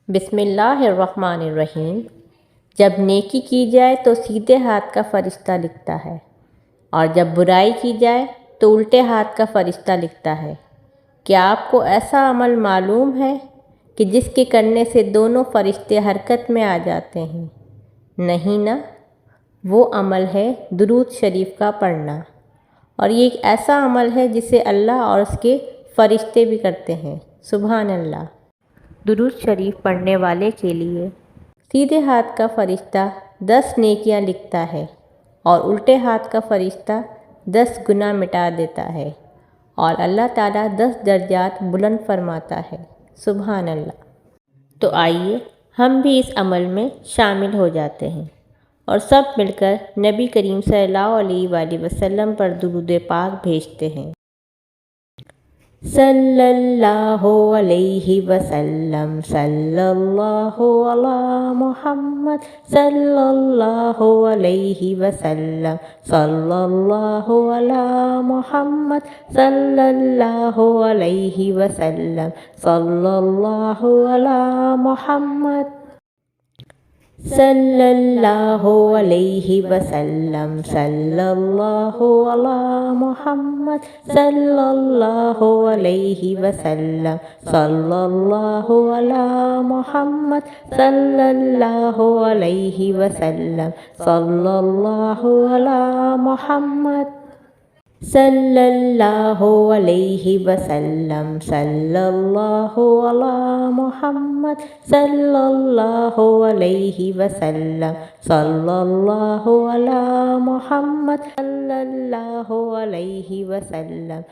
बिस्मिल्लाहिर्रहमानिर्रहीम। जब नेकी की जाए तो सीधे हाथ का फ़रिश्ता लिखता है और जब बुराई की जाए तो उल्टे हाथ का फ़रिश्ता लिखता है। क्या आपको ऐसा अमल मालूम है कि जिसके करने से दोनों फ़रिश्ते हरकत में आ जाते हैं? नहीं ना? वो अमल है दुरूद शरीफ का पढ़ना, और ये एक ऐसा अमल है जिसे अल्लाह और उसके फ़रिश्ते भी करते हैं। सुभान अल्लाह। दुरूद शरीफ पढ़ने वाले के लिए सीधे हाथ का फ़रिश्ता 10 नेकियां लिखता है और उल्टे हाथ का फ़रिश्ता 10 गुनाह मिटा देता है, और अल्लाह ताला 10 दर्जात बुलंद फरमाता है। सुभान अल्लाह। तो आइए हम भी इस अमल में शामिल हो जाते हैं और सब मिलकर नबी करीम सल्लल्लाहु अलैहि वसल्लम पर दुरूद पाक भेजते हैं। सल्लल्लाहु अलैहि वसल्लम, सल्लल्लाहु अला मुहम्मद, सल्लल्लाहु अलैहि वसल्लम, सल्लल्लाहु अला मुहम्मद, सल्लल्लाहु अलैहि वसल्लम, सल्लल्लाहु अला मुहम्मद, सल्लल्लाहु अलैहि वसल्लम, सल्लल्लाहु अला मुहम्मद, सल्लल्लाहु अलैहि वसल्लम, सल्लल्लाहु अला मुहम्मद, सल्लल्लाहु अलैहि वसल्लम, सल्लल्लाहु अला मुहम्मद, सल्लल्लाहु अलैहि वसल्लम, सल्लल्लाहु अला मुहम्मद, सल्लल्लाहु अलैहि वसल्लम, सल्लल्लाहु अला मुहम्मद, सल्लल्लाहु अलैहि वसल्लम,